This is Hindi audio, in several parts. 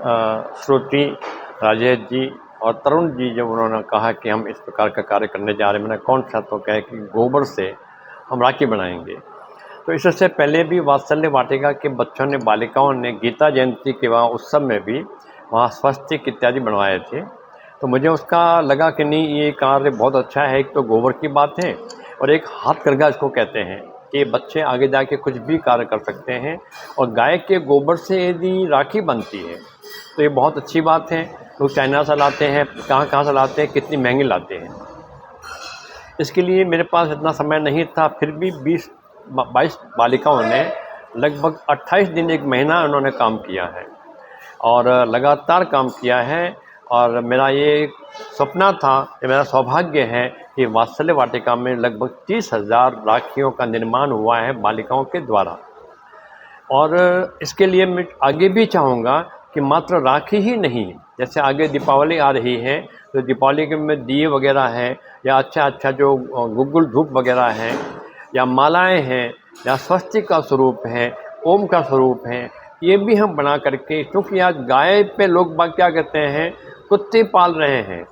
श्रुति, राजेश जी और तरुण जी जब उन्होंने कहा कि हम इस प्रकार का कार्य करने जा रहे हैं, मैंने कौन सा, तो कहे कि गोबर से हम राखी बनाएंगे। तो इससे पहले भी वात्सल्य वाटिका के बच्चों ने, बालिकाओं ने गीता जयंती के वहाँ उत्सव में भी वहाँ स्वस्तिक इत्यादि बनवाए थे। तो मुझे उसका लगा कि नहीं, ये कार्य बहुत अच्छा है। एक तो गोबर की बात है और एक हाथकरघा इसको कहते हैं कि बच्चे आगे जाके कुछ भी कार्य कर सकते हैं। और गाय के गोबर से यदि राखी बनती है तो ये बहुत अच्छी बात है। लोग चाइना से लाते हैं, कहाँ से लाते हैं, कितनी महंगी लाते हैं। इसके लिए मेरे पास इतना समय नहीं था, फिर भी 22 बालिकाओं ने लगभग 28 दिन, 1 महीना उन्होंने काम किया है और लगातार काम किया है। और मेरा ये सपना था, ये मेरा सौभाग्य है कि वात्सल्य वाटिका में लगभग 30,000 राखियों का निर्माण हुआ है बालिकाओं के द्वारा। और इसके लिए मैं आगे भी चाहूँगा कि मात्र राखी ही नहीं, जैसे आगे दीपावली आ रही है तो दीपावली के में दिए वगैरह हैं, या अच्छा जो गुग्गुल धूप वगैरह हैं, या मालाएं हैं, या स्वस्तिक का स्वरूप है, ओम का स्वरूप है, ये भी हम बना करके, क्योंकि आज गाय पे लोग बाग क्या कहते हैं, कुत्ते पाल रहे हैं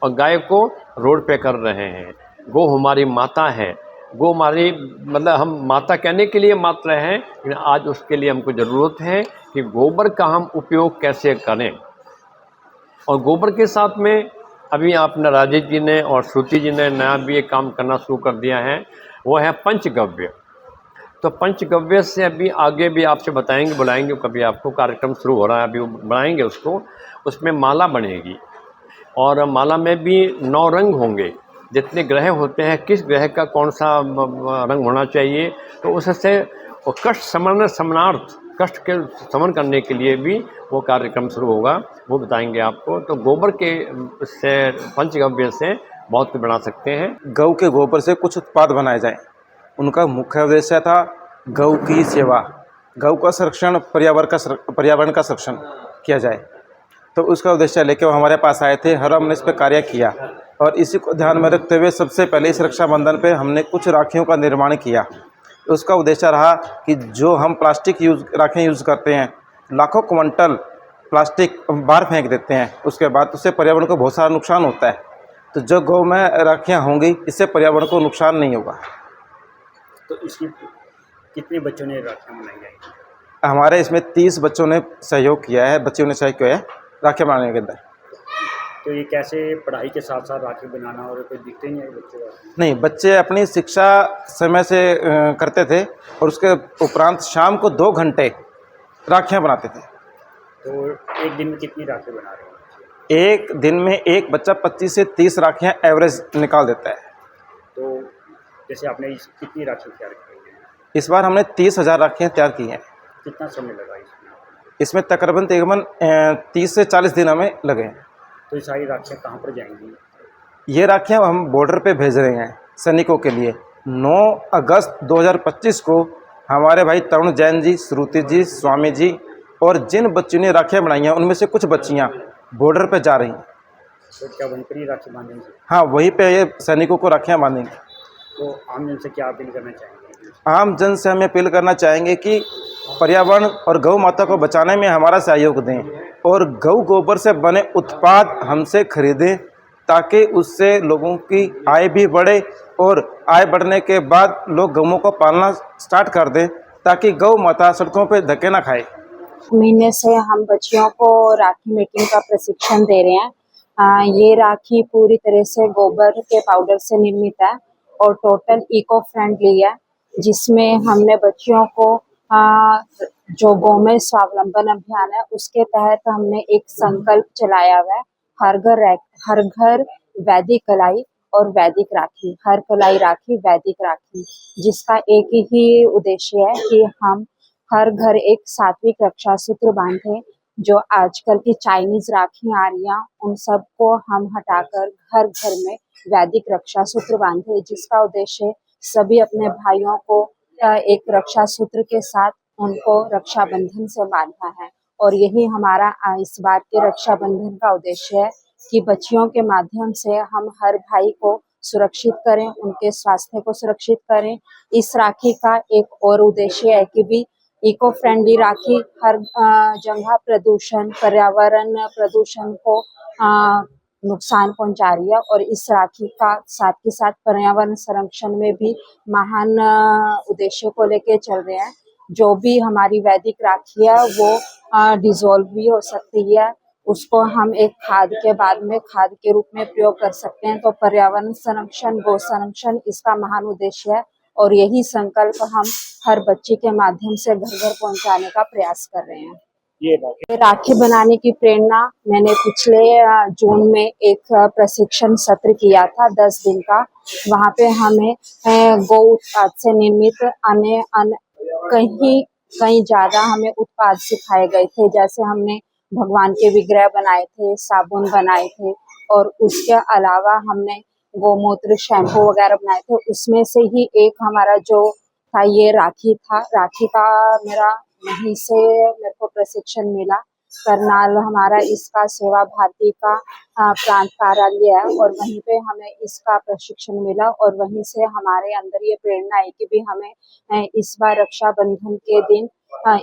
और गाय को रोड पे कर रहे हैं। गौ हमारी माता है, गौ हमारी, मतलब हम माता कहने के लिए मात्र हैं, लेकिन आज उसके लिए हमको ज़रूरत है कि गोबर का हम उपयोग कैसे करें। और गोबर के साथ में अभी आपने, राजेश जी ने और श्रुति जी ने नया भी एक काम करना शुरू कर दिया है, वो है पंचगव्य। तो पंचगव्य से अभी आगे भी आपसे बताएंगे, बुलाएंगे कभी आपको, कार्यक्रम शुरू हो रहा है अभी, बनाएंगे उसको। उसमें माला बनेगी और माला में भी 9 रंग होंगे। जितने ग्रह होते हैं, किस ग्रह का कौन सा रंग होना चाहिए, तो उससे वो कष्ट समनार्थ, कष्ट के समन करने के लिए भी वो कार्यक्रम शुरू होगा, वो बताएंगे आपको। तो गोबर के से, पंचगव्य से बहुत कुछ बना सकते हैं। गौ के गोबर से कुछ उत्पाद बनाए जाएं। उनका मुख्य उद्देश्य था गौ की सेवा, गौ का संरक्षण, पर्यावरण का संरक्षण किया जाए। तो उसका उद्देश्य लेके वो हमारे पास आए थे और हमने इस पर कार्य किया। और इसी को ध्यान में रखते हुए सबसे पहले इस रक्षाबंधन पे हमने कुछ राखियों का निर्माण किया। उसका उद्देश्य रहा कि जो हम प्लास्टिक राखियाँ यूज़ करते हैं, लाखों क्विंटल प्लास्टिक बाहर फेंक देते हैं, उसके बाद उससे पर्यावरण को बहुत सारा नुकसान होता है। तो जो गौ में राखियाँ होंगी, इससे पर्यावरण को नुकसान नहीं होगा। तो इसमें कितने बच्चों ने राखियाँ बनाई हैं? हमारे इसमें 30 बच्चों ने सहयोग किया है, बच्चियों ने सहयोग किया है राखी बनाने के अंदर। तो ये कैसे पढ़ाई के साथ साथ राखी बनाना, और कोई दिखते नहीं है बच्चे? नहीं, बच्चे अपनी शिक्षा समय से करते थे और उसके उपरांत शाम को 2 घंटे राखियाँ बनाते थे। तो एक दिन में कितनी राखी बना रहे हैं? एक दिन में एक बच्चा 25 से 30 राखियाँ एवरेज निकाल देता है। तो जैसे आपने कितनी राखी तैयार की है? इस बार हमने 30,000 राखियाँ तैयार की हैं। कितना समय लगा इसमें? इसमें तकरीबन 30 से 40 दिन हमें लगे हैं। तो ये सारी राखियाँ कहाँ पर जाएंगी? ये राखियाँ हम बॉर्डर पे भेज रहे हैं सैनिकों के लिए। 9 अगस्त 2025 को हमारे भाई तरुण जैन जी, श्रुति जी, स्वामी जी और जिन बच्चियों ने राखियाँ बनाई हैं, उनमें से कुछ बच्चियाँ बॉर्डर पे जा रही हैं। तो क्या वहीं पर ही राखी बांधेंगे? हाँ, वहीं पे ये सैनिकों को राखियाँ बांधेंगे। तो आम जन से क्या अपील करना चाहेंगे? आम जन से हम अपील करना चाहेंगे कि पर्यावरण और गौ माता को बचाने में हमारा सहयोग दें और गौ गोबर से बने उत्पाद हमसे खरीदें, ताकि उससे लोगों की आय भी बढ़े और आय बढ़ने के बाद लोग गौओं को पालना स्टार्ट कर दें, ताकि गौ माता सड़कों पर धक्के ना खाए। महीने से हम बच्चियों को राखी मेकिंग का प्रशिक्षण दे रहे हैं। ये राखी पूरी तरह से गोबर के पाउडर से निर्मित है और टोटल इको फ्रेंडली है, जिसमें हमने बच्चियों को जो गौमय स्वावलंबन अभियान है उसके तहत हमने एक संकल्प चलाया हुआ है, हर घर वैदिक कलाई और वैदिक राखी, हर कलाई राखी वैदिक राखी, जिसका एक ही उद्देश्य है कि हम हर घर एक सात्विक रक्षा सूत्र बांधे। जो आजकल की चाइनीज राखी आ रही हैं, उन सबको हम हटाकर हर घर में वैदिक रक्षा सूत्र बांधे, जिसका उद्देश्य सभी अपने भाइयों को एक रक्षा सूत्र के साथ उनको रक्षाबंधन से बांधना है। और यही हमारा इस बार के रक्षाबंधन का उद्देश्य है कि बच्चियों के माध्यम से हम हर भाई को सुरक्षित करें, उनके स्वास्थ्य को सुरक्षित करें। इस राखी का एक और उद्देश्य है कि भी इको फ्रेंडली राखी हर जगह प्रदूषण पर्यावरण प्रदूषण को नुकसान पहुंचा रही है और इस राखी का साथ के साथ पर्यावरण संरक्षण में भी महान उद्देश्य को लेके चल रहे हैं। जो भी हमारी वैदिक राखी है वो डिसॉल्व भी हो सकती है, उसको हम एक खाद के बाद में खाद के रूप में प्रयोग कर सकते हैं। तो पर्यावरण संरक्षण गौ संरक्षण इसका महान उद्देश्य है और यही संकल्प हम हर बच्चे के माध्यम से घर घर पहुंचाने का प्रयास कर रहे हैं। ये राखी राखी बनाने की प्रेरणा मैंने पिछले जून में एक प्रशिक्षण सत्र किया था 10 दिन का। वहाँ पे हमें गौ उत्पाद से निर्मित अन्य कहीं ज्यादा हमें उत्पाद सिखाए गए थे। जैसे हमने भगवान के विग्रह बनाए थे, साबुन बनाए थे और उसके अलावा हमने गोमूत्र शैम्पू वगैरह बनाए थे। उसमें से ही एक हमारा जो था ये राखी था। राखी का वहीं से मेरे को प्रशिक्षण मिला। करनाल हमारा इसका सेवा भारती का प्रांत कार्यालय है और वहीं पे हमें इसका प्रशिक्षण मिला और वहीं से हमारे अंदर ये प्रेरणा आई कि भी हमें इस बार रक्षाबंधन के दिन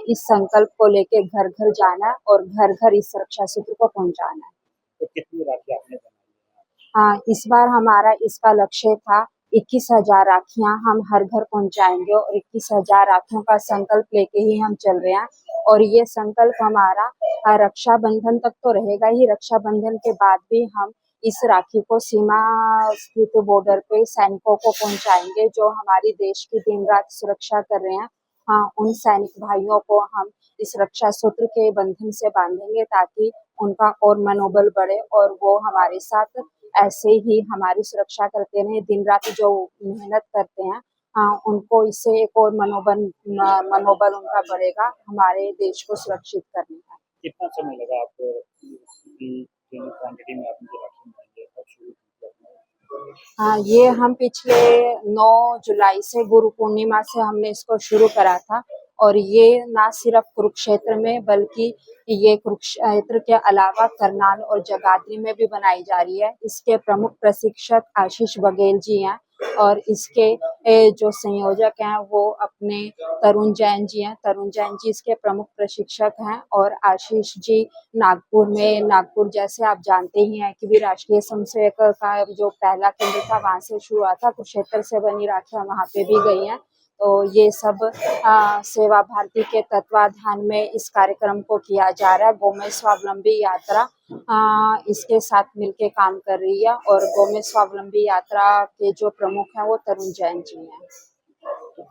इस संकल्प को लेके घर घर जाना है और घर घर इस रक्षा सूत्र को पहुंचाना है। तो कितनी राखी आपने बनाई इस बार हमारा इसका लक्ष्य था 21,000 राखियां हम हर घर पहुंचाएंगे और 21,000 राखियों का संकल्प लेके ही हम चल रहे हैं। और ये संकल्प हमारा रक्षाबंधन तक तो रहेगा ही। रक्षाबंधन के बाद भी हम इस राखी को सीमा स्थित बॉर्डर पे सैनिकों को पहुंचाएंगे जो हमारी देश की दिन रात सुरक्षा कर रहे हैं। हाँ, उन सैनिक भाइयों को हम इस रक्षा सूत्र के बंधन से बांधेंगे ताकि उनका और मनोबल बढ़े और वो हमारे साथ ऐसे ही हमारी सुरक्षा करते रहे। दिन रात जो मेहनत करते हैं उनको इससे एक और मनोबल उनका बढ़ेगा हमारे देश को सुरक्षित करने का। कितना समय लगा आपको जितनी क्वांटिटी में आपने जो राखी बनाई है कब शुरू की आपने? ये हम पिछले 9 जुलाई से गुरु पूर्णिमा से हमने इसको शुरू करा था और ये ना सिर्फ कुरुक्षेत्र में बल्कि ये कुरुक्षेत्र के अलावा करनाल और जगाधरी में भी बनाई जा रही है। इसके प्रमुख प्रशिक्षक आशीष बघेल जी हैं और इसके जो संयोजक हैं वो अपने तरुण जैन जी हैं। तरुण जैन जी इसके प्रमुख प्रशिक्षक हैं और आशीष जी नागपुर जैसे आप जानते ही हैं कि भी राष्ट्रीय स्वयंसेवक का जो पहला केंद्र था वहां से शुरू हुआ था। कुरुक्षेत्र से बनी राखियां वहां पे भी गई हैं। तो ये सब सेवा भारती के तत्वाधान में इस कार्यक्रम को किया जा रहा है। गोमय स्वावलंबी यात्रा इसके साथ मिलके काम कर रही है और गोमय स्वावलंबी यात्रा के जो प्रमुख हैं वो तरुण जैन जी हैं।